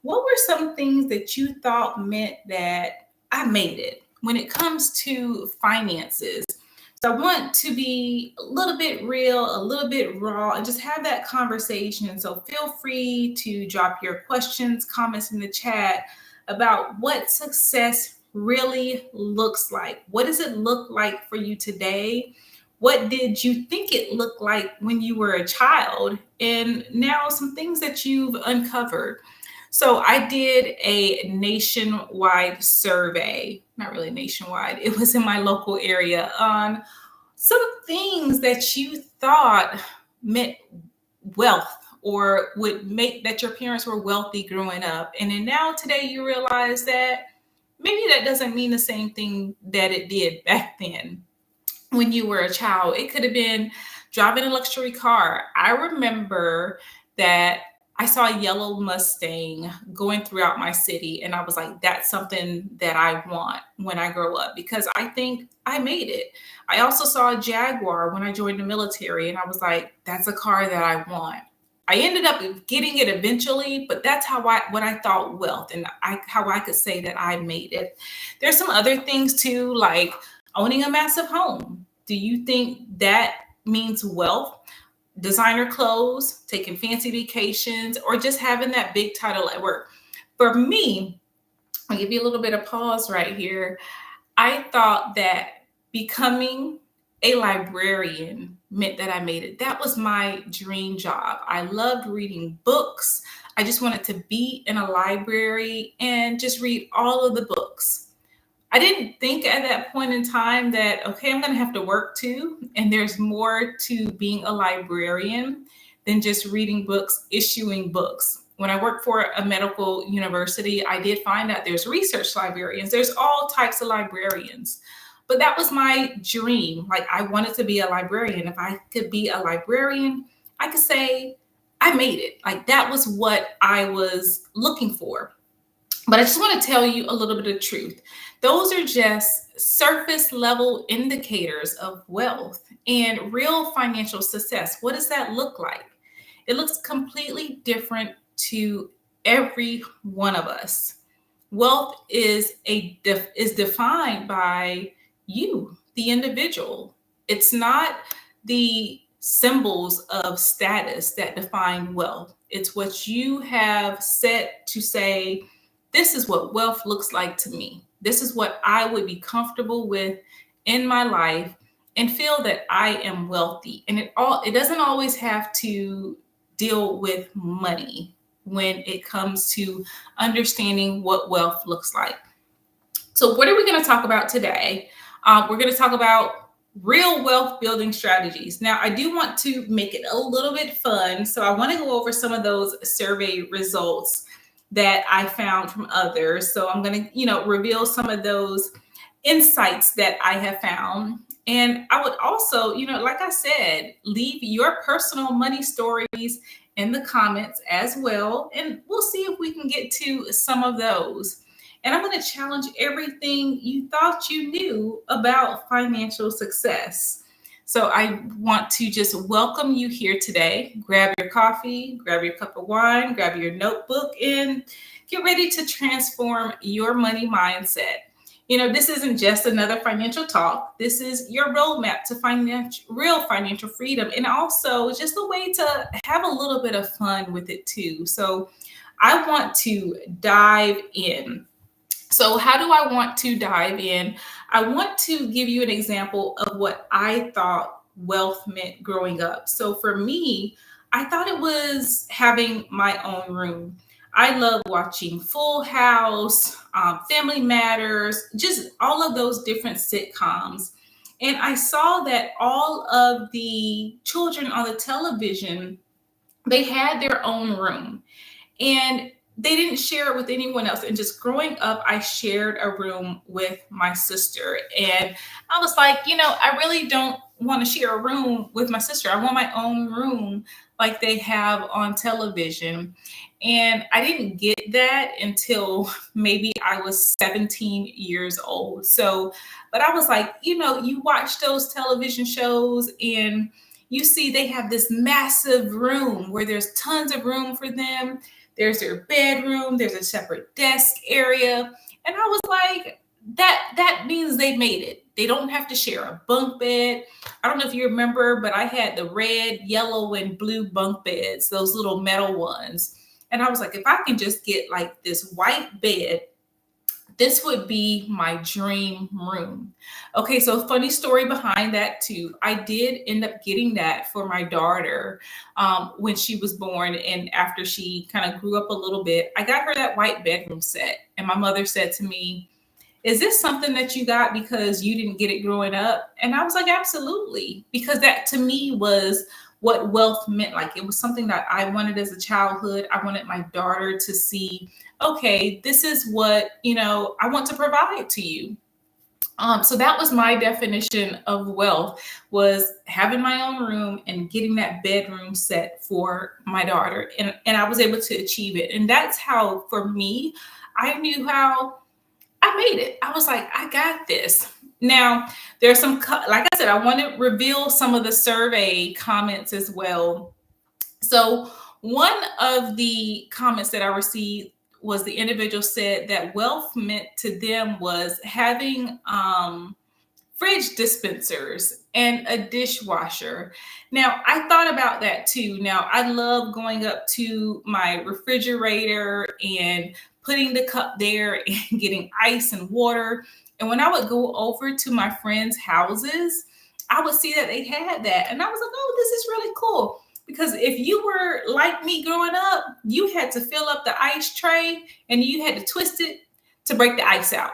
what were some things that you thought meant that I made it when it comes to finances? So I want to be a little bit real, a little bit raw, and just have that conversation. So feel free to drop your questions, comments in the chat about what success really looks like. What does it look like for you today? What did you think it looked like when you were a child? And now some things that you've uncovered. So I did a nationwide survey, not really nationwide, it was in my local area on some things that you thought meant wealth or would make that your parents were wealthy growing up. And then now today you realize that maybe that doesn't mean the same thing that it did back then when you were a child. It could have been driving a luxury car. I remember that I saw a yellow Mustang going throughout my city, and I was like, that's something that I want when I grow up because I think I made it. I also saw a Jaguar when I joined the military, and I was like, that's a car that I want. I ended up getting it eventually, but that's what I thought wealth and how I could say that I made it. There's some other things too, like owning a massive home. Do you think that means wealth? Designer clothes, taking fancy vacations, or just having that big title at work? For me, I'll give you a little bit of pause right here. I thought that becoming a librarian meant that I made it. That was my dream job. I loved reading books. I just wanted to be in a library and just read all of the books. I didn't think at that point in time that, okay, I'm going to have to work too. And there's more to being a librarian than just reading books, issuing books. When I worked for a medical university, I did find out there's research librarians. There's all types of librarians. But that was my dream. Like, I wanted to be a librarian. If I could be a librarian, I could say I made it. Like, that was what I was looking for. But I just want to tell you a little bit of truth. Those are just surface level indicators of wealth and real financial success. What does that look like? It looks completely different to every one of us. Wealth is defined by you, the individual. It's not the symbols of status that define wealth. It's what you have set to say, this is what wealth looks like to me. This is what I would be comfortable with in my life and feel that I am wealthy. And it doesn't always have to deal with money when it comes to understanding what wealth looks like. So what are we going to talk about today? We're going to talk about real wealth building strategies. Now, I do want to make it a little bit fun. So I want to go over some of those survey results that I found from others. So I'm going to, reveal some of those insights that I have found. And I would also, like I said, leave your personal money stories in the comments as well. And we'll see if we can get to some of those. And I'm going to challenge everything you thought you knew about financial success. So I want to just welcome you here today. Grab your coffee, grab your cup of wine, grab your notebook, and get ready to transform your money mindset. This isn't just another financial talk. This is your roadmap to real financial freedom, and also just a way to have a little bit of fun with it too. So I want to dive in. So how do I want to dive in? I want to give you an example of what I thought wealth meant growing up. So for me, I thought it was having my own room. I love watching Full House, Family Matters, just all of those different sitcoms. And I saw that all of the children on the television, they had their own room. And they didn't share it with anyone else. And just growing up, I shared a room with my sister. And I was like, I really don't want to share a room with my sister. I want my own room like they have on television. And I didn't get that until maybe I was 17 years old. So, but I was like, you watch those television shows and you see they have this massive room where there's tons of room for them. There's their bedroom, there's a separate desk area. And I was like, that means they made it. They don't have to share a bunk bed. I don't know if you remember, but I had the red, yellow, and blue bunk beds, those little metal ones. And I was like, if I can just get like this white bed, this would be my dream room. Okay, so funny story behind that too. I did end up getting that for my daughter when she was born, and after she kind of grew up a little bit, I got her that white bedroom set. And my mother said to me, "Is this something that you got because you didn't get it growing up?" And I was like, absolutely, because that to me was what wealth meant. Like it was something that I wanted as a childhood. I wanted my daughter to see, okay, this is what, I want to provide to you. So that was my definition of wealth, was having my own room and getting that bedroom set for my daughter. And I was able to achieve it. And that's how, for me, I knew how I made it. I was like, I got this. Now, there's some, like I said, I want to reveal some of the survey comments as well. So, one of the comments that I received was the individual said that wealth meant to them was having fridge dispensers and a dishwasher. Now, I thought about that too. Now, I love going up to my refrigerator and putting the cup there and getting ice and water. And when I would go over to my friends' houses, I would see that they had that. And I was like, oh, this is really cool. Because if you were like me growing up, you had to fill up the ice tray and you had to twist it to break the ice out.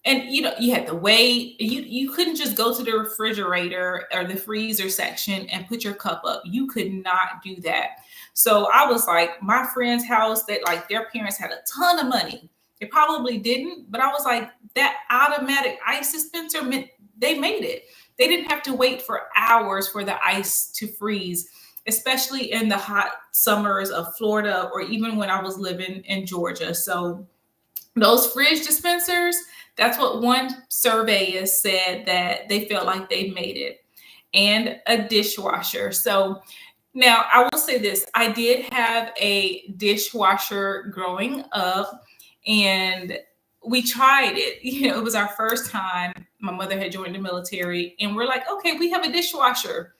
And you had to wait. You couldn't just go to the refrigerator or the freezer section and put your cup up. You could not do that. So I was like, my friend's house, that like their parents had a ton of money. They probably didn't, but I was like, that automatic ice dispenser meant they made it. They didn't have to wait for hours for the ice to freeze, especially in the hot summers of Florida, or even when I was living in Georgia. So those fridge dispensers, that's what one surveyor said, that they felt like they made it. And a dishwasher. So now I will say this, I did have a dishwasher growing up, and we tried it. It was our first time. My mother had joined the military, and we're like, okay, we have a dishwasher.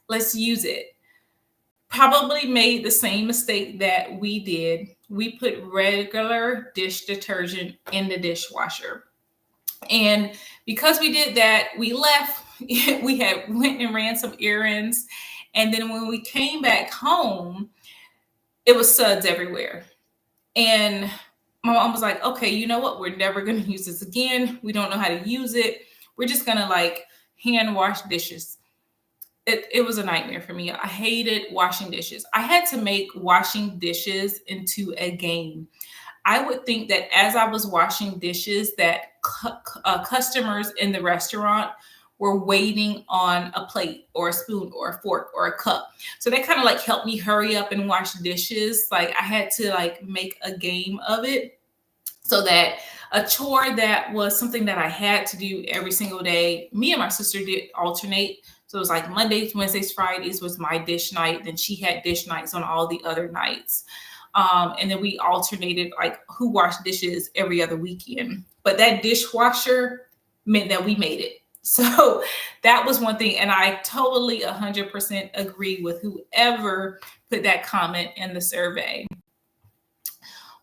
Let's use it. Probably made the same mistake that we did. We put regular dish detergent in the dishwasher. And because we did that, we left. We had went and ran some errands. And then when we came back home, it was suds everywhere. And my mom was like, okay, you know what? We're never going to use this again. We don't know how to use it. We're just going to like hand wash dishes. It was a nightmare for me. I hated washing dishes. I had to make washing dishes into a game. I would think that as I was washing dishes, that customers in the restaurant were waiting on a plate or a spoon or a fork or a cup. So that kind of like helped me hurry up and wash dishes. Like I had to like make a game of it, so that a chore that was something that I had to do every single day, me and my sister did alternate. So it was like Mondays, Wednesdays, Fridays was my dish night. Then she had dish nights on all the other nights. And then we alternated like who washed dishes every other weekend. But that dishwasher meant that we made it. So that was one thing. And I totally 100% agree with whoever put that comment in the survey.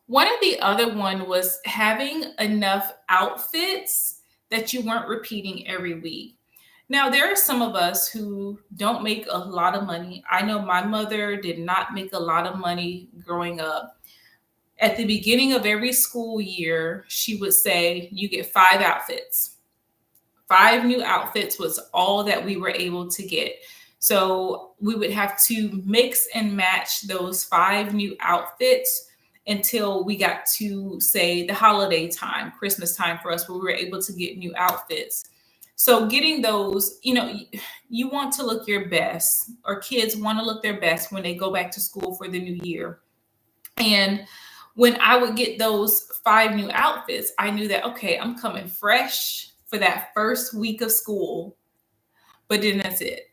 One of the other one was having enough outfits that you weren't repeating every week. Now, there are some of us who don't make a lot of money. I know my mother did not make a lot of money growing up. At the beginning of every school year, she would say, you get 5 outfits. 5 new outfits was all that we were able to get. So we would have to mix and match those 5 new outfits until we got to, say, the holiday time, Christmas time for us, where we were able to get new outfits. So getting those, you want to look your best, or kids want to look their best when they go back to school for the new year. And when I would get those 5 new outfits, I knew that, okay, I'm coming fresh for that first week of school, but then that's it.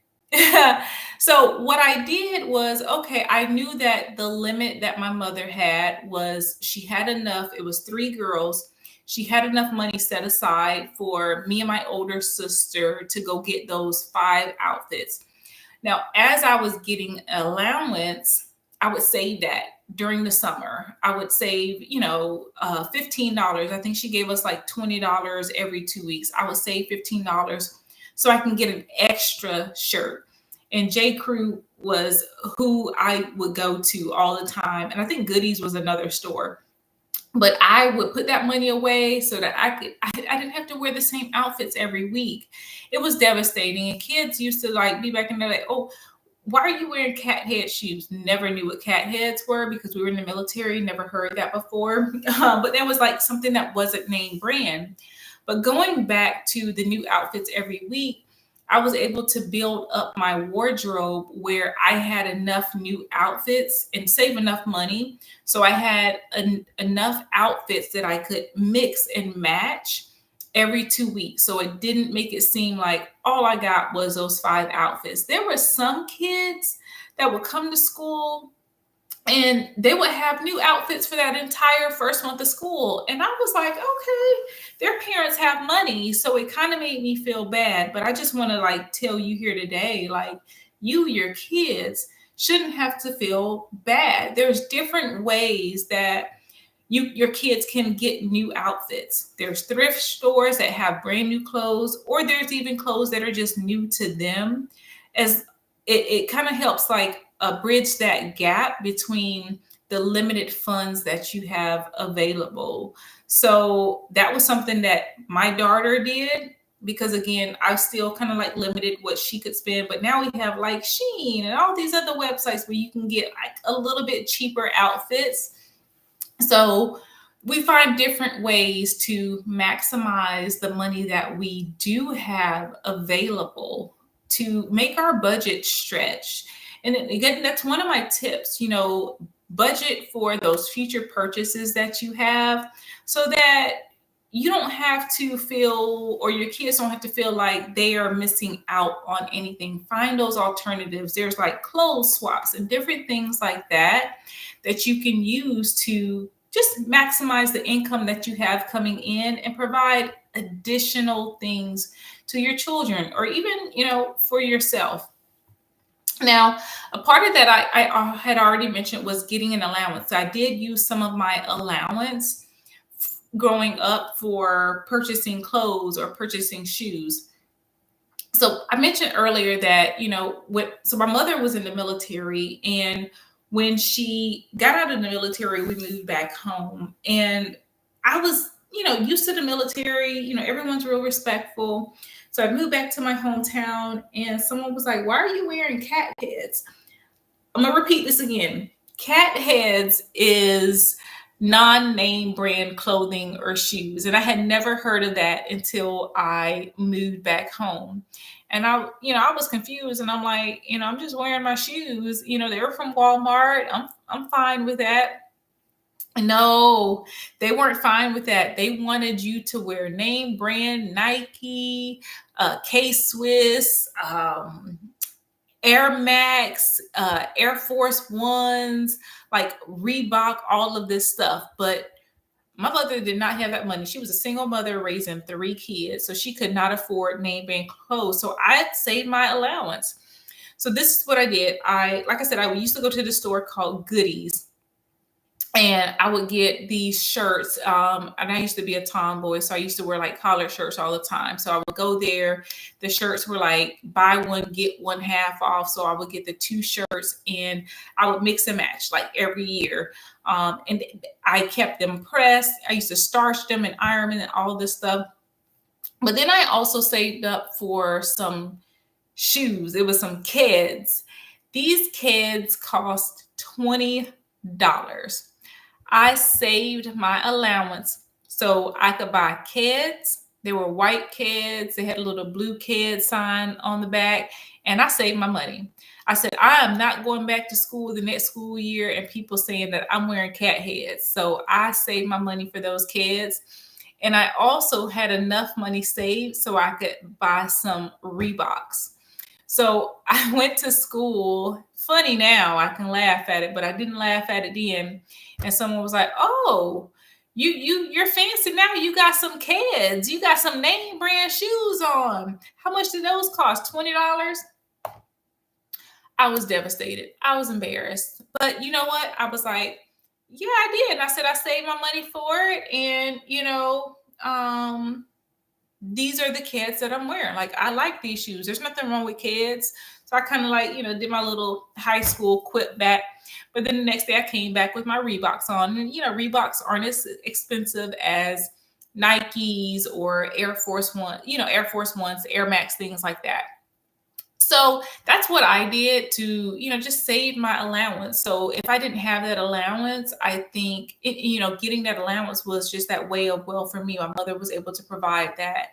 So what I did was, okay, I knew that the limit that my mother had was she had enough, it was three girls. She had enough money set aside for me and my older sister to go get those five outfits. Now, as I was getting allowance, I would save that during the summer. I would save, $15. I think she gave us like $20 every 2 weeks. I would save $15 so I can get an extra shirt. And J. Crew was who I would go to all the time. And I think Goodies was another store. But I would put that money away so that I didn't have to wear the same outfits every week. It was devastating. And kids used to like be back in there like, oh, why are you wearing cat head shoes? Never knew what cat heads were because we were in the military, never heard that before. But that was like something that wasn't name brand. But going back to the new outfits every week, I was able to build up my wardrobe where I had enough new outfits and save enough money. So I had enough outfits that I could mix and match every 2 weeks. So it didn't make it seem like all I got was those five outfits. There were some kids that would come to school and they would have new outfits for that entire first month of school. And I was like, okay, their parents have money. So it kind of made me feel bad. But I just want to like tell you here today, like your kids shouldn't have to feel bad. There's different ways that your kids can get new outfits. There's thrift stores that have brand new clothes, or there's even clothes that are just new to them. As it kind of helps like bridge that gap between the limited funds that you have available. So that was something that my daughter did because again, I still kind of like limited what she could spend, but now we have like Shein and all these other websites where you can get like a little bit cheaper outfits. So we find different ways to maximize the money that we do have available to make our budget stretch. And again, that's one of my tips, budget for those future purchases that you have so that you don't have to feel, or your kids don't have to feel like they are missing out on anything. Find those alternatives. There's like clothes swaps and different things like that that you can use to just maximize the income that you have coming in and provide additional things to your children or even, for yourself. Now, a part of that I had already mentioned was getting an allowance. I did use some of my allowance growing up for purchasing clothes or purchasing shoes. So I mentioned earlier that, so my mother was in the military, and when she got out of the military, we moved back home. And I was, used to the military, everyone's real respectful. So I moved back to my hometown and someone was like, why are you wearing cat heads? I'm going to repeat this again. Cat heads is non-name brand clothing or shoes. And I had never heard of that until I moved back home. And I was confused and I'm like, I'm just wearing my shoes. They were from Walmart. I'm fine with that. No, they weren't fine with that. They wanted you to wear name brand Nike, K-Swiss, Air Max, Air Force Ones, like Reebok, all of this stuff. But my mother did not have that money. She was a single mother raising three kids, so she could not afford name brand clothes. So I saved my allowance. So this is what I did. Like I said, I used to go to the store called Goodies. And I would get these shirts. And I used to be a tomboy, so I used to wear like collared shirts all the time. So I would go there. The shirts were like buy one, get one half off. So I would get the two shirts and I would mix and match like every year. And I kept them pressed. I used to starch them and iron them and all this stuff. But then I also saved up for some shoes. It was some Keds. These Keds cost $20. I saved my allowance so I could buy Keds. They were white Keds. They had a little blue Ked sign on the back. And I saved my money. I said, I am not going back to school the next school year and people saying that I'm wearing cat heads. So I saved my money for those Keds. And I also had enough money saved so I could buy some Reeboks. So I went to school. Funny now, I can laugh at it, but I didn't laugh at it then. And someone was like, "Oh, you're fancy now. You got some kids. You got some name brand shoes on. How much did those cost? $20?" I was devastated. I was embarrassed. But you know what? I was like, "Yeah, I did." And I said I saved my money for it, and these are the kids that I'm wearing. Like, I like these shoes. There's nothing wrong with kids. So I kind of like, did my little high school quip back. But then the next day I came back with my Reeboks on. And, Reeboks aren't as expensive as Nikes or Air Force One, Air Force Ones, Air Max, things like that. So that's what I did to, just save my allowance. So if I didn't have that allowance, I think, getting that allowance was just that way of wealth for me. My mother was able to provide that.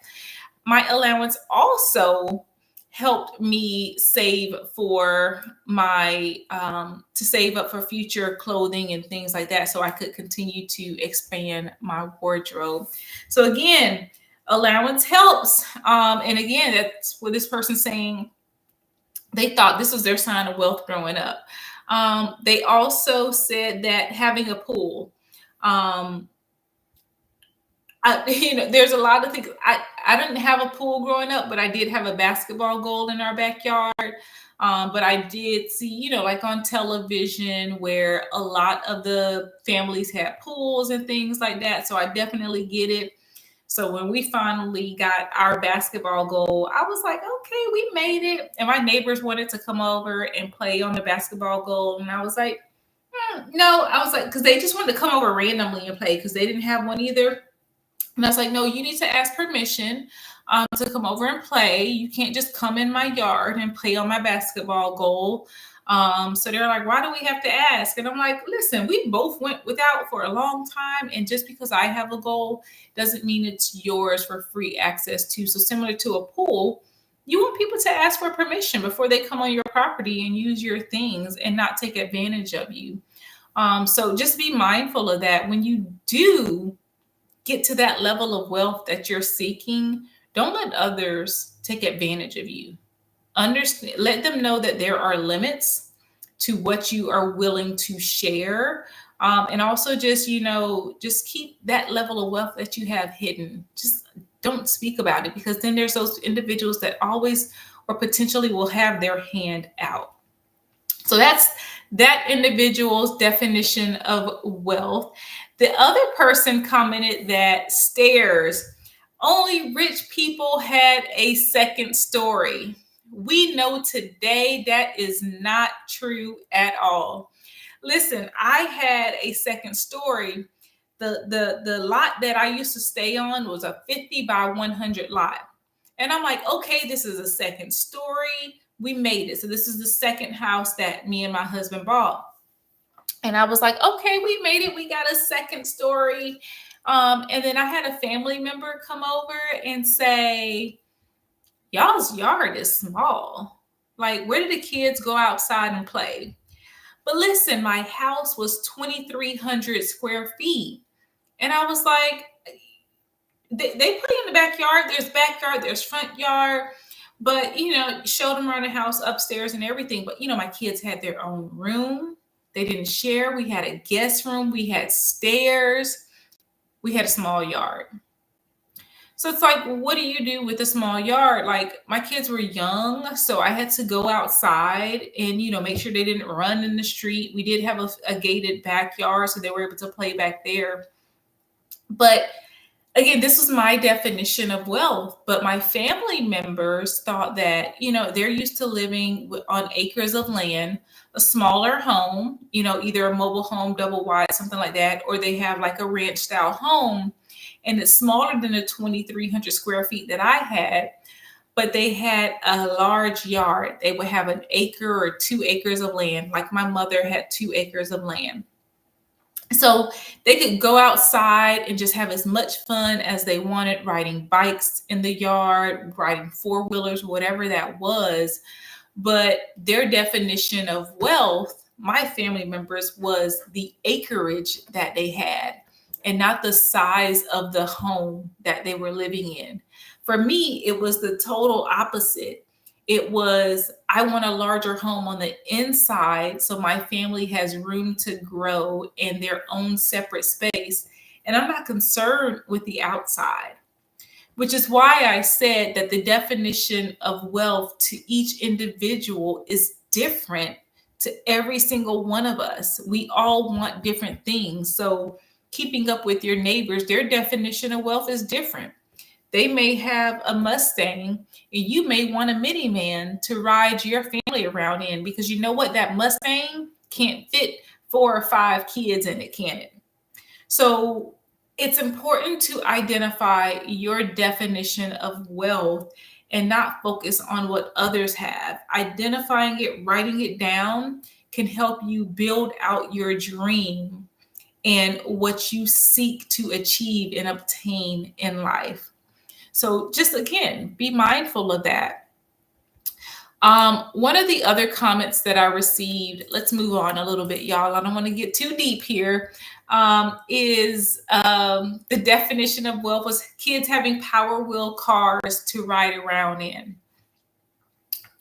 My allowance also helped me save for to save up for future clothing and things like that, so I could continue to expand my wardrobe. So again, allowance helps. And again, that's what this person's saying. They thought this was their sign of wealth growing up. They also said that having a pool. There's a lot of things. I didn't have a pool growing up, but I did have a basketball goal in our backyard. But I did see, like on television, where a lot of the families had pools and things like that. So I definitely get it. So when we finally got our basketball goal, I was like, okay, we made it. And my neighbors wanted to come over and play on the basketball goal. And I was like, no, I was like, because they just wanted to come over randomly and play because they didn't have one either. And I was like, no, you need to ask permission to come over and play. You can't just come in my yard and play on my basketball goal. So they're like, why do we have to ask? And I'm like, listen, we both went without for a long time. And just because I have a goal doesn't mean it's yours for free access to. So similar to a pool, you want people to ask for permission before they come on your property and use your things and not take advantage of you. So just be mindful of that. When you do get to that level of wealth that you're seeking, don't let others take advantage of you. Understand, let them know that there are limits to what you are willing to share. And also just, just keep that level of wealth that you have hidden. Just don't speak about it, because then there's those individuals that always or potentially will have their hand out. So that's that individual's definition of wealth. The other person commented that stairs, only rich people had a second story. We know today that is not true at all. Listen, I had a second story. The lot that I used to stay on was a 50 by 100 lot. And I'm like, okay, this is a second story. We made it. So this is the second house that me and my husband bought. And I was like, okay, we made it. We got a second story. And then I had a family member come over and say, y'all's yard is small. Like, where did the kids go outside and play? But listen, my house was 2,300 square feet. And I was like, they play in the backyard. There's front yard. But, showed them around the house upstairs and everything. But, my kids had their own room. They didn't share. We had a guest room. We had stairs. We had a small yard. So it's like, what do you do with a small yard? Like, my kids were young, so I had to go outside and, make sure they didn't run in the street. We did have a gated backyard, so they were able to play back there. But again, this was my definition of wealth. But my family members thought that, they're used to living on acres of land, a smaller home, either a mobile home, double wide, something like that, or they have like a ranch style home. And it's smaller than the 2,300 square feet that I had, but they had a large yard. They would have an acre or 2 acres of land, like my mother had 2 acres of land. So they could go outside and just have as much fun as they wanted, riding bikes in the yard, riding 4-wheelers, whatever that was. But their definition of wealth, my family members, was the acreage that they had, and not the size of the home that they were living in. For me, it was the total opposite. It was, I want a larger home on the inside so my family has room to grow in their own separate space. And I'm not concerned with the outside, which is why I said that the definition of wealth to each individual is different to every single one of us. We all want different things. So, keeping up with your neighbors, their definition of wealth is different. They may have a Mustang and you may want a minivan to ride your family around in, because you know what? That Mustang can't fit 4 or 5 kids in it, can it? So it's important to identify your definition of wealth and not focus on what others have. Identifying it, writing it down can help you build out your dream and what you seek to achieve and obtain in life. So just again, be mindful of that. One of the other comments that I received, let's move on a little bit, y'all. I don't want to get too deep here. Is the definition of wealth was kids having Power Wheel cars to ride around in.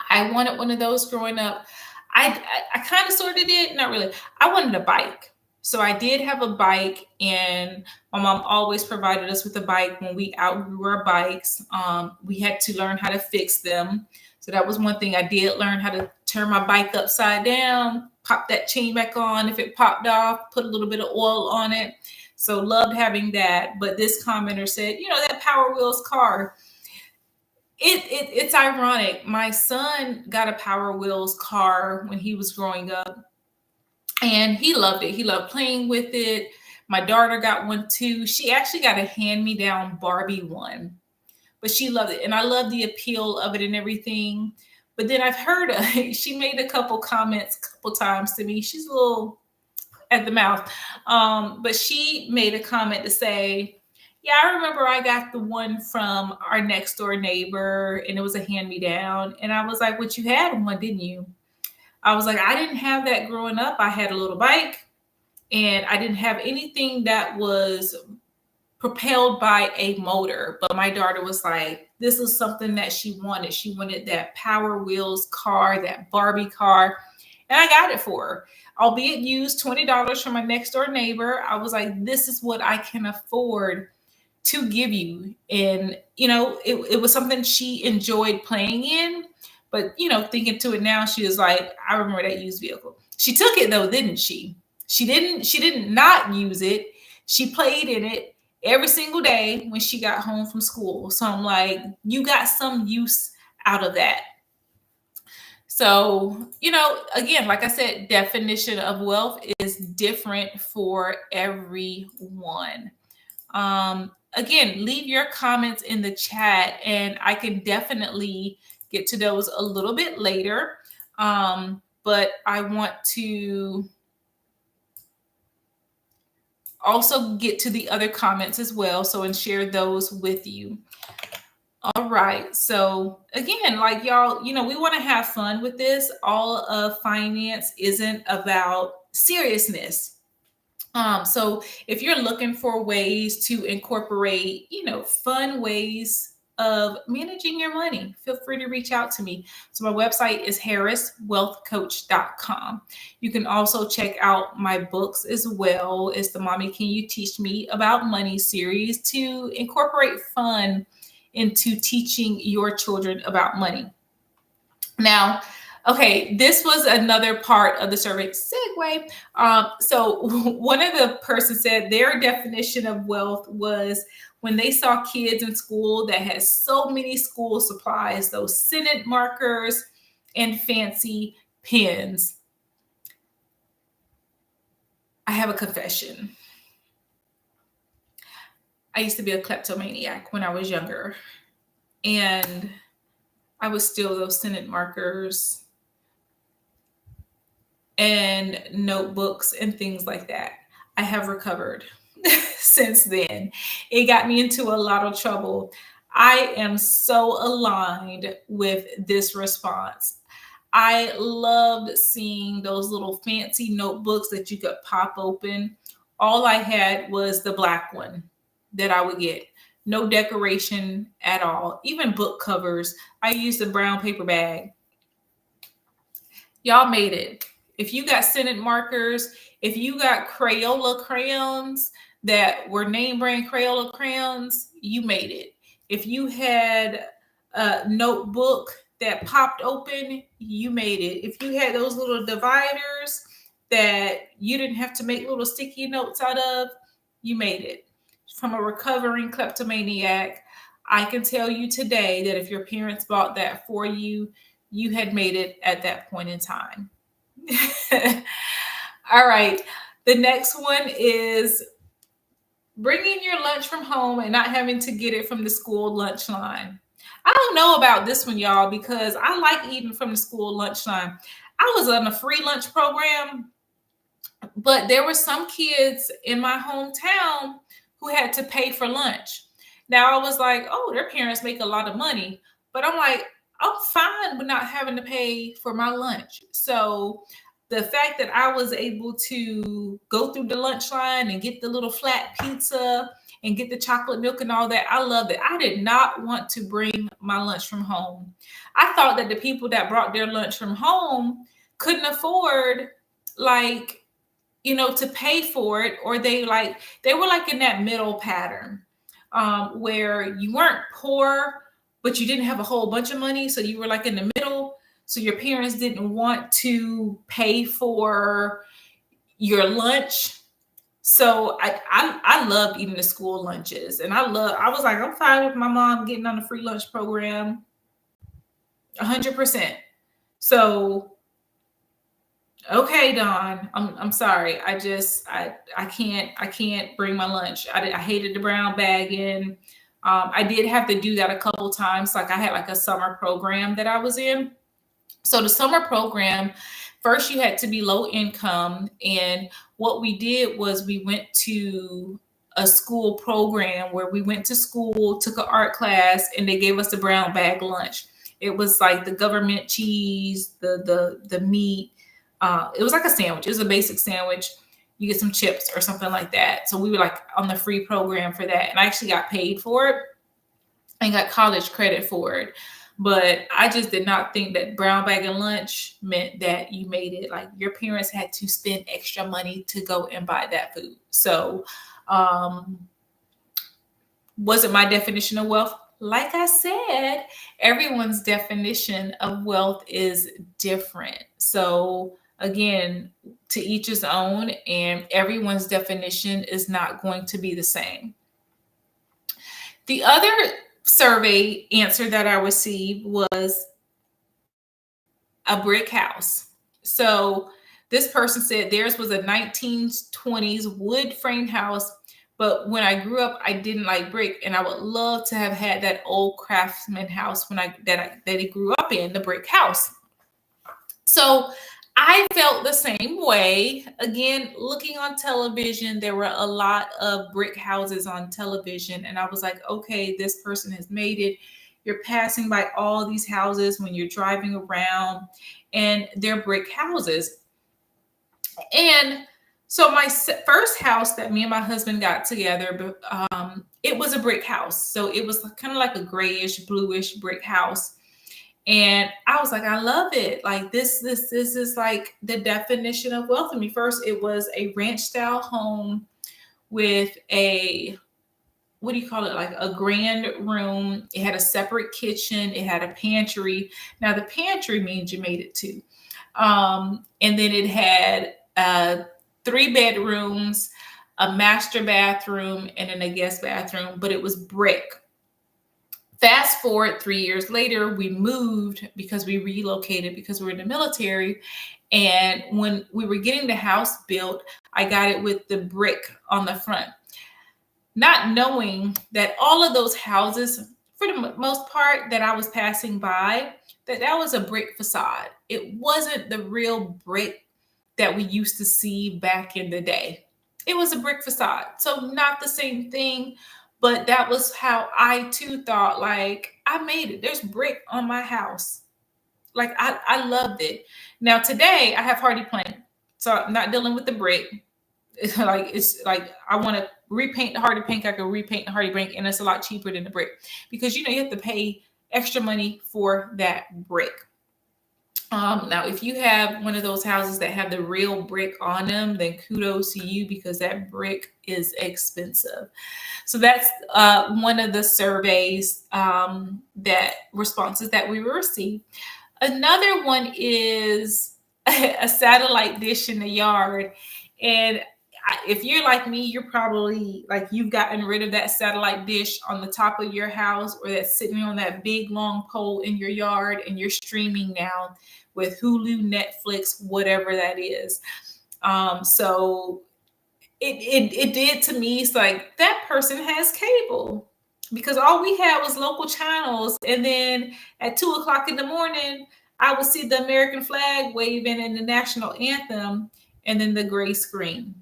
I wanted one of those growing up. I kind of sort of did, not really. I wanted a bike. So I did have a bike, and my mom always provided us with a bike when we outgrew our bikes. We had to learn how to fix them. So that was one thing I did learn, how to turn my bike upside down, pop that chain back on if it popped off, put a little bit of oil on it. So loved having that. But this commenter said, that Power Wheels car. It's ironic. My son got a Power Wheels car when he was growing up, and he loved it. He loved playing with it. My daughter got one too. She actually got a hand-me-down Barbie one, but she loved it. And I love the appeal of it and everything. But then I've heard she made a couple comments a couple times to me. She's a little at the mouth. But she made a comment to say, yeah, I remember I got the one from our next door neighbor, and it was a hand-me-down. And I was like, "What, you had one, didn't you?" I was like, "I didn't have that growing up. I had a little bike, and I didn't have anything that was propelled by a motor." But my daughter was like, this is something that she wanted. She wanted that Power Wheels car, that Barbie car. And I got it for her, albeit used, $20 from my next door neighbor. I was like, this is what I can afford to give you. And, it was something she enjoyed playing in. But, thinking to it now, she was like, I remember that used vehicle. She took it though, didn't she? She didn't not use it. She played in it every single day when she got home from school. So I'm like, you got some use out of that. So, again, like I said, definition of wealth is different for everyone. Again, leave your comments in the chat, and I can definitely get to those a little bit later. But I want to also get to the other comments as well, and share those with you. All right. So again, like y'all, we want to have fun with this. All of finance isn't about seriousness. So if you're looking for ways to incorporate, fun ways of managing your money, feel free to reach out to me. So my website is harriswealthcoach.com. You can also check out my books as well. It's the Mommy Can You Teach Me About Money series to incorporate fun into teaching your children about money. Now, okay, this was another part of the survey. Segue. So one of the persons said their definition of wealth was when they saw kids in school that had so many school supplies, those scented markers and fancy pens. I have a confession. I used to be a kleptomaniac when I was younger, and I would steal those scented markers and notebooks and things like that. I have recovered since then. It got me into a lot of trouble. I am so aligned with this response. I loved seeing those little fancy notebooks that you could pop open. All I had was the black one that I would get. no decoration at all. Even book covers, I used a brown paper bag. Y'all made it. If you got scented markers, if you got Crayola crayons that were name brand Crayola crayons, you made it. If you had a notebook that popped open, you made it. If you had those little dividers that you didn't have to make little sticky notes out of, you made it. From a recovering kleptomaniac, I can tell you today that if your parents bought that for you, you had made it at that point in time. All right. The next one is bringing your lunch from home and not having to get it from the school lunch line. I don't know about this one, y'all, because I like eating from the school lunch line. I was on a free lunch program, but there were some kids in my hometown who had to pay for lunch. Now I was like, oh, their parents make a lot of money. But I'm like, I'm fine with not having to pay for my lunch. So the fact that I was able to go through the lunch line and get the little flat pizza and get the chocolate milk and all that, I love it. I did not want to bring my lunch from home. I thought that the people that brought their lunch from home couldn't afford, like, to pay for it, or they were like in that middle pattern, where you weren't poor, but you didn't have a whole bunch of money. So you were like in the middle. So your parents didn't want to pay for your lunch. So I loved eating the school lunches, and I was like, I'm fine with my mom getting on the free lunch program 100%. So, okay, Dawn, I'm sorry. I can't bring my lunch. I hated the brown bagging. I did have to do that a couple times. Like I had like a summer program that I was in. So the summer program, first you had to be low income. And what we did was we went to a school program where we went to school, took an art class, and they gave us a brown bag lunch. It was like the government cheese, the meat. It was like a sandwich. It was a basic sandwich. You get some chips or something like that. So we were like on the free program for that. And I actually got paid for it and got college credit for it. But I just did not think that brown bag and lunch meant that you made it. Like your parents had to spend extra money to go and buy that food. So was it my definition of wealth? Like I said, everyone's definition of wealth is different. So again, to each his own, and everyone's definition is not going to be the same. The other survey answer that I received was a brick house. So this person said theirs was a 1920s wood framed house, but when I grew up, I didn't like brick, and I would love to have had that old craftsman house that he grew up in, the brick house. So I felt the same way. Again, looking on television, there were a lot of brick houses on television, and I was like, okay, this person has made it. You're passing by all these houses when you're driving around, and they're brick houses. And so my first house that me and my husband got together, it was a brick house. So it was kind of like a grayish, bluish brick house. And I was like, I love it. Like this is like the definition of wealth to me. First, it was a ranch style home with a, what do you call it? Like a grand room. It had a separate kitchen. It had a pantry. Now the pantry means you made it too. And then it had 3 bedrooms, a master bathroom, and then a guest bathroom, but it was brick. Fast forward 3 years later, we moved because we relocated because we were in the military. And when we were getting the house built, I got it with the brick on the front, not knowing that all of those houses, for the most part, that I was passing by, that was a brick facade. It wasn't the real brick that we used to see back in the day. It was a brick facade. So not the same thing, but that was how I too thought, like, I made it. There's brick on my house. Like I loved it. Now today I have hardy plank, so I'm not dealing with the brick. it's like I want to repaint the hardy pink, I can repaint the hardy brick, and it's a lot cheaper than the brick because you have to pay extra money for that brick. Now, if you have one of those houses that have the real brick on them, then kudos to you because that brick is expensive. So that's one of the surveys that responses that we received. Another one is a satellite dish in the yard. And if you're like me, you're probably like you've gotten rid of that satellite dish on the top of your house or that's sitting on that big long pole in your yard and you're streaming now with Hulu, Netflix, whatever that is. So it did to me. It's like that person has cable because all we had was local channels. And then at 2 o'clock in the morning, I would see the American flag waving and the national anthem and then the gray screen,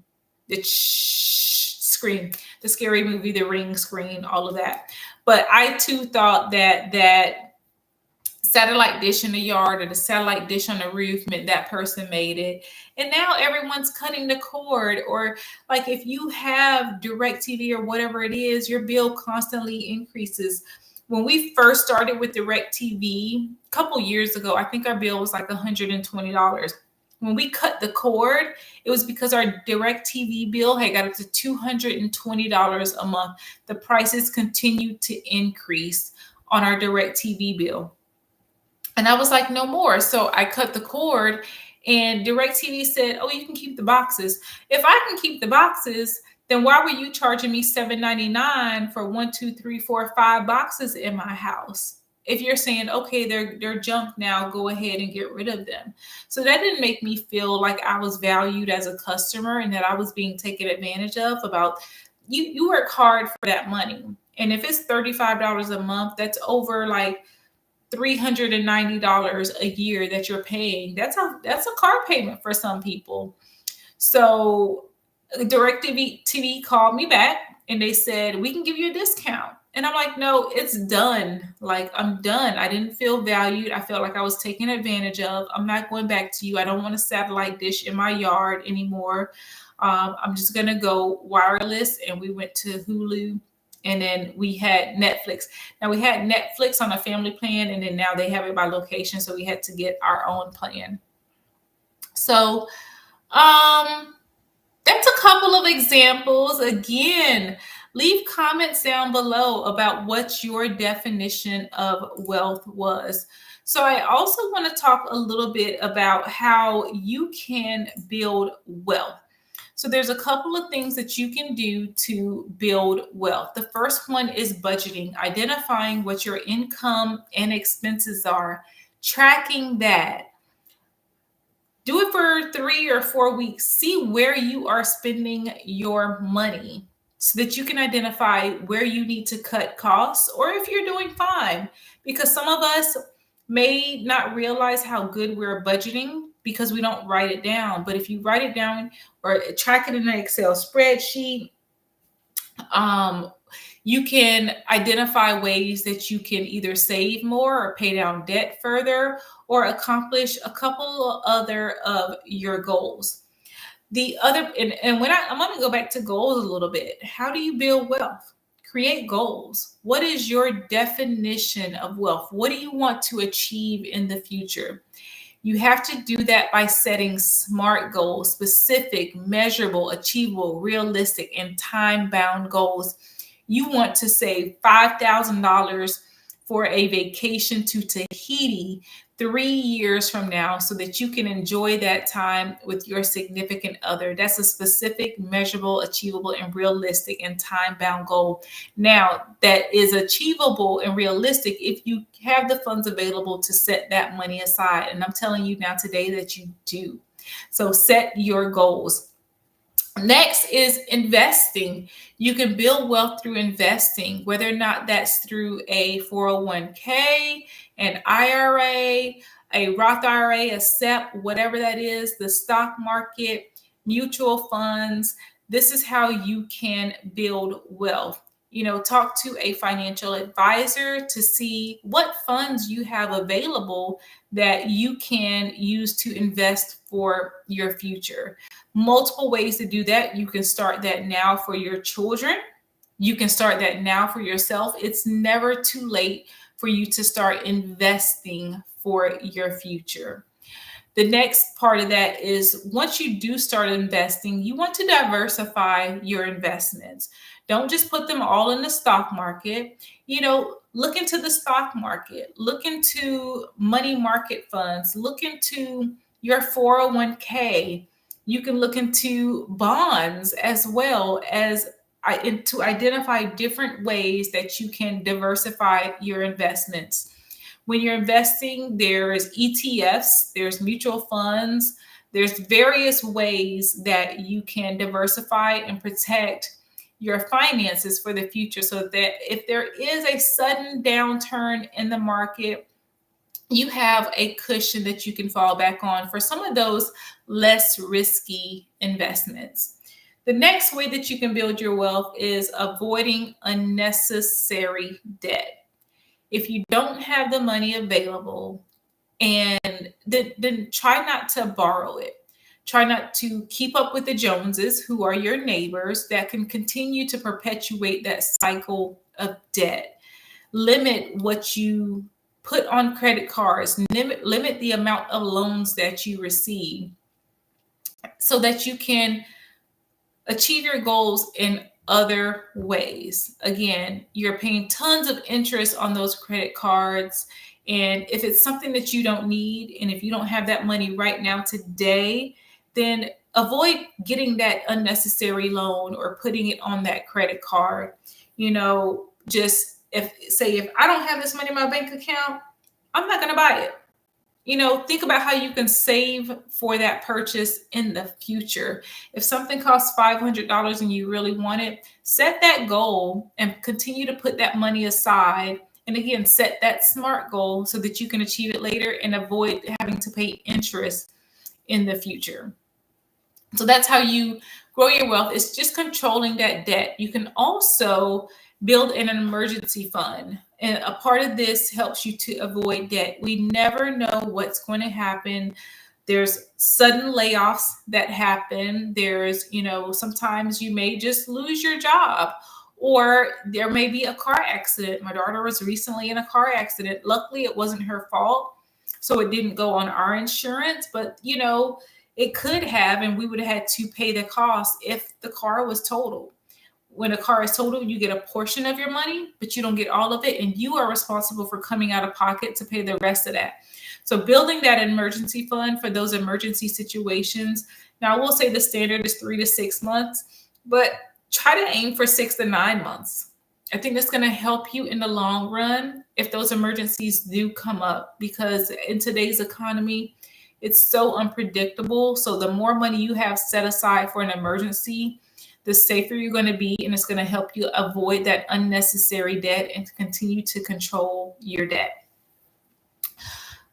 the screen, the scary movie, the Ring screen, all of that. But I too thought that satellite dish in the yard or the satellite dish on the roof meant that person made it. And now everyone's cutting the cord. Or like if you have DirecTV or whatever it is, your bill constantly increases. When we first started with DirecTV a couple years ago, I think our bill was like $120. When we cut the cord, it was because our DirecTV bill had got up to $220 a month. The prices continued to increase on our DirecTV bill. And I was like, no more. So I cut the cord and DirecTV said, oh, you can keep the boxes. If I can keep the boxes, then why were you charging me $7.99 for 1, 2, 3, 4, 5 boxes in my house? If you're saying, okay, they're junk now, go ahead and get rid of them. So that didn't make me feel like I was valued as a customer and that I was being taken advantage of. About you work hard for that money. And if it's $35 a month, that's over like $390 a year that you're paying. That's a car payment for some people. So DirecTV called me back and they said, we can give you a discount. And I'm like, no, it's done. Like, I'm done. I didn't feel valued. I felt like I was taken advantage of. I'm not going back to you. I don't want a satellite dish in my yard anymore. I'm just going to go wireless. And we went to Hulu. And then we had Netflix. Now we had Netflix on a family plan, and then now they have it by location. So we had to get our own plan. So that's a couple of examples. Again, leave comments down below about what your definition of wealth was. So I also want to talk a little bit about how you can build wealth. So there's a couple of things that you can do to build wealth. The first one is budgeting, identifying what your income and expenses are, tracking that. Do it for 3 or 4 weeks. See where you are spending your money so that you can identify where you need to cut costs or if you're doing fine. Because some of us may not realize how good we're budgeting because we don't write it down. But if you write it down or track it in an Excel spreadsheet, you can identify ways that you can either save more or pay down debt further or accomplish a couple other of your goals. The other, and when I'm going to go back to goals a little bit. How do you build wealth? Create goals. What is your definition of wealth? What do you want to achieve in the future? You have to do that by setting SMART goals, specific, measurable, achievable, realistic, and time-bound goals. You want to save $5,000 for a vacation to Tahiti 3 years from now so that you can enjoy that time with your significant other. That's a specific, measurable, achievable, and realistic and time-bound goal. Now, that is achievable and realistic if you have the funds available to set that money aside. And I'm telling you now today that you do. So set your goals. Next is investing. You can build wealth through investing, whether or not that's through a 401k, an IRA, a Roth IRA, a SEP, whatever that is, the stock market, mutual funds. This is how you can build wealth. talk to a financial advisor to see what funds you have available that you can use to invest for your future. Multiple ways to do that. You can start that now for your children. You can start that now for yourself. It's never too late for you to start investing for your future. The next part of that is once you do start investing, you want to diversify your investments. Don't just put them all in the stock market. Look into the stock market, look into money market funds, look into your 401k. You can look into bonds as well as to identify different ways that you can diversify your investments. When you're investing, there's ETFs, there's mutual funds, there's various ways that you can diversify and protect your finances for the future so that if there is a sudden downturn in the market, you have a cushion that you can fall back on for some of those less risky investments. The next way that you can build your wealth is avoiding unnecessary debt. If you don't have the money available, and then try not to borrow it. Try not to keep up with the Joneses, who are your neighbors that can continue to perpetuate that cycle of debt. Limit what you put on credit cards, limit the amount of loans that you receive so that you can achieve your goals in other ways. Again, you're paying tons of interest on those credit cards. And if it's something that you don't need, and if you don't have that money right now today, then avoid getting that unnecessary loan or putting it on that credit card. Just if I don't have this money in my bank account, I'm not going to buy it. Think about how you can save for that purchase in the future. If something costs $500 and you really want it, set that goal and continue to put that money aside. And again, set that SMART goal so that you can achieve it later and avoid having to pay interest in the future. So that's how you grow your wealth. It's just controlling that debt. You can also build an emergency fund. And a part of this helps you to avoid debt. We never know what's going to happen. There's sudden layoffs that happen. There's, sometimes you may just lose your job, or there may be a car accident. My daughter was recently in a car accident. Luckily, it wasn't her fault, so it didn't go on our insurance, but it could have, and we would have had to pay the cost if the car was totaled. When a car is totaled, you get a portion of your money, but you don't get all of it. And you are responsible for coming out of pocket to pay the rest of that. So building that emergency fund for those emergency situations. Now, I will say the standard is 3 to 6 months, but try to aim for 6 to 9 months. I think that's going to help you in the long run if those emergencies do come up, because in today's economy, it's so unpredictable. So the more money you have set aside for an emergency, the safer you're going to be, and it's going to help you avoid that unnecessary debt and to continue to control your debt.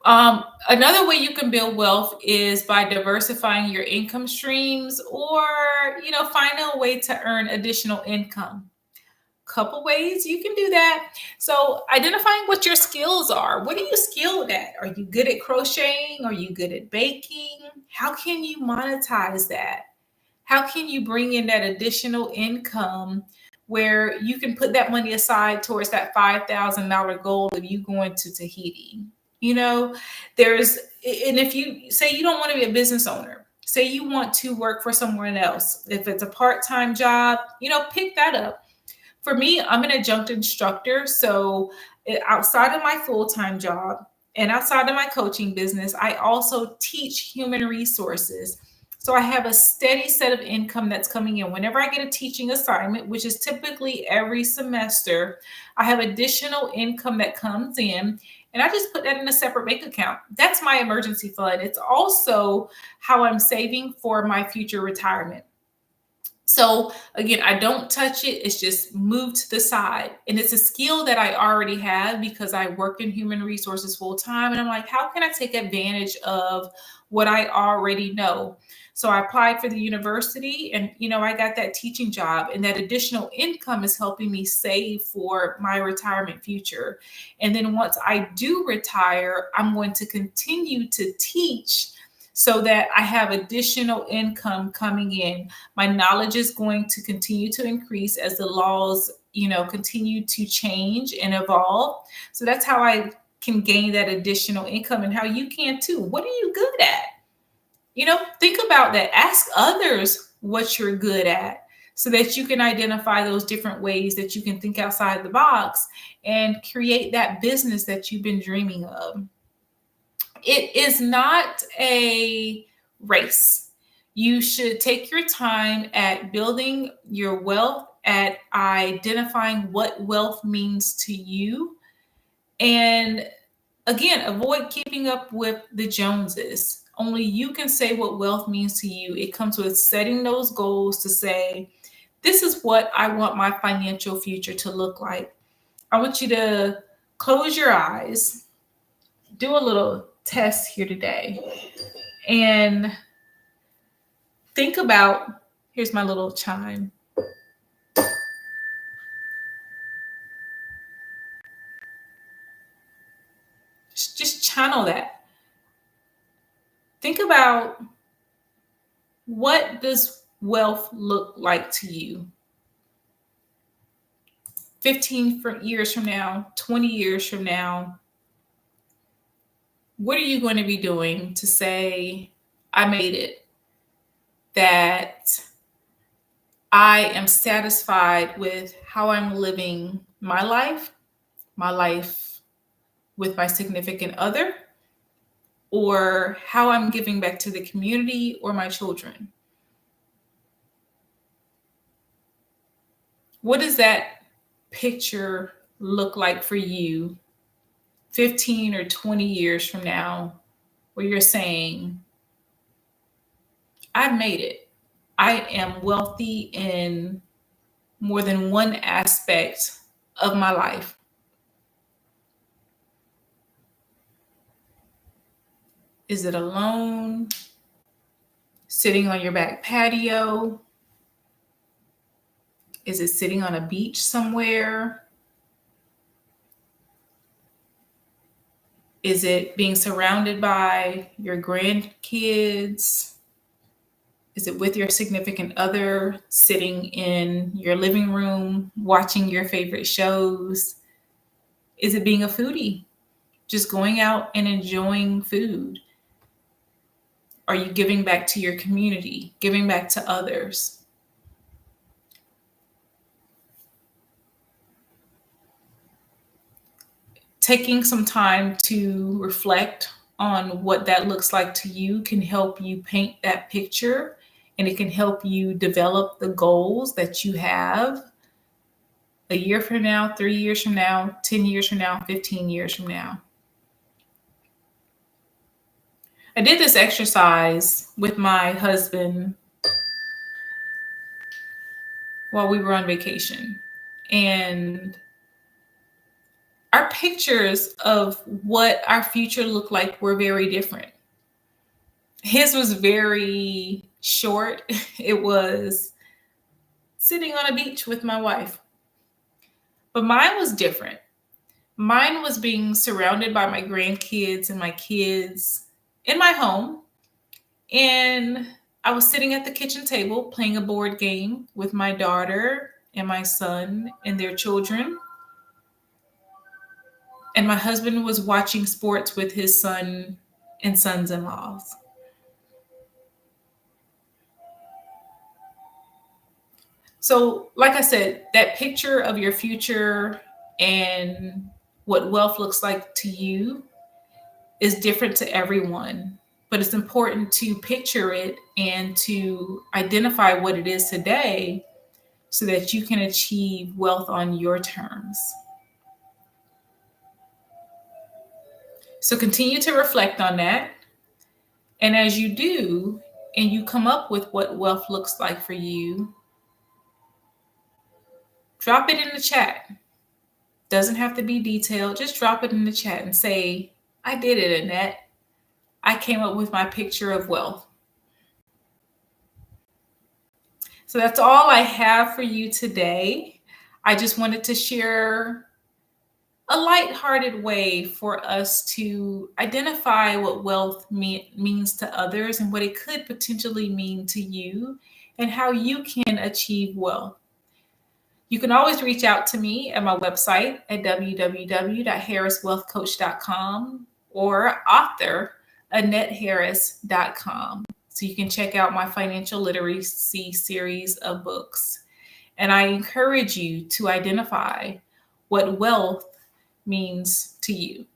Another way you can build wealth is by diversifying your income streams, or finding a way to earn additional income. Couple ways you can do that. So identifying what your skills are. What are you skilled at? Are you good at crocheting? Are you good at baking? How can you monetize that? How can you bring in that additional income where you can put that money aside towards that $5,000 goal of you going to Tahiti? And if you say you don't want to be a business owner, say you want to work for someone else, if it's a part-time job, pick that up. For me, I'm an adjunct instructor. So outside of my full-time job and outside of my coaching business, I also teach human resources. So I have a steady set of income that's coming in. Whenever I get a teaching assignment, which is typically every semester, I have additional income that comes in, and I just put that in a separate bank account. That's my emergency fund. It's also how I'm saving for my future retirement. So again, I don't touch it. It's just moved to the side. And it's a skill that I already have because I work in human resources full time. And I'm like, how can I take advantage of what I already know? So I applied for the university and, I got that teaching job, and that additional income is helping me save for my retirement future. And then once I do retire, I'm going to continue to teach so that I have additional income coming in. My knowledge is going to continue to increase as the laws, continue to change and evolve. So that's how I can gain that additional income, and how you can too. What are you good at? Think about that. Ask others what you're good at so that you can identify those different ways that you can think outside the box and create that business that you've been dreaming of. It is not a race. You should take your time at building your wealth, at identifying what wealth means to you. And again, avoid keeping up with the Joneses. Only you can say what wealth means to you. It comes with setting those goals to say, this is what I want my financial future to look like. I want you to close your eyes, do a little test here today, and think about, here's my little chime. Just channel that. Think about, what does wealth look like to you? 15 years from now, 20 years from now, what are you going to be doing to say, I made it? That I am satisfied with how I'm living my life with my significant other, or how I'm giving back to the community or my children. What does that picture look like for you 15 or 20 years from now, where you're saying, I've made it. I am wealthy in more than one aspect of my life. Is it alone? Sitting on your back patio? Is it sitting on a beach somewhere? Is it being surrounded by your grandkids? Is it with your significant other, sitting in your living room, watching your favorite shows? Is it being a foodie, just going out and enjoying food? Are you giving back to your community, giving back to others? Taking some time to reflect on what that looks like to you can help you paint that picture, and it can help you develop the goals that you have a year from now, 3 years from now, 10 years from now, 15 years from now. I did this exercise with my husband while we were on vacation, and our pictures of what our future looked like were very different. His was very short. It was sitting on a beach with my wife. But mine was different. Mine was being surrounded by my grandkids and my kids in my home. And I was sitting at the kitchen table playing a board game with my daughter and my son and their children. And my husband was watching sports with his son and sons-in-laws. So, like I said, that picture of your future and what wealth looks like to you is different to everyone. But it's important to picture it and to identify what it is today so that you can achieve wealth on your terms. So continue to reflect on that. And as you do, and you come up with what wealth looks like for you, drop it in the chat. Doesn't have to be detailed. Just drop it in the chat and say, I did it, Annette. I came up with my picture of wealth. So that's all I have for you today. I just wanted to share a lighthearted way for us to identify what wealth means to others and what it could potentially mean to you and how you can achieve wealth. You can always reach out to me at my website at www.harriswealthcoach.com or author AnnetteHarris.com. So you can check out my financial literacy series of books. And I encourage you to identify what wealth means to you.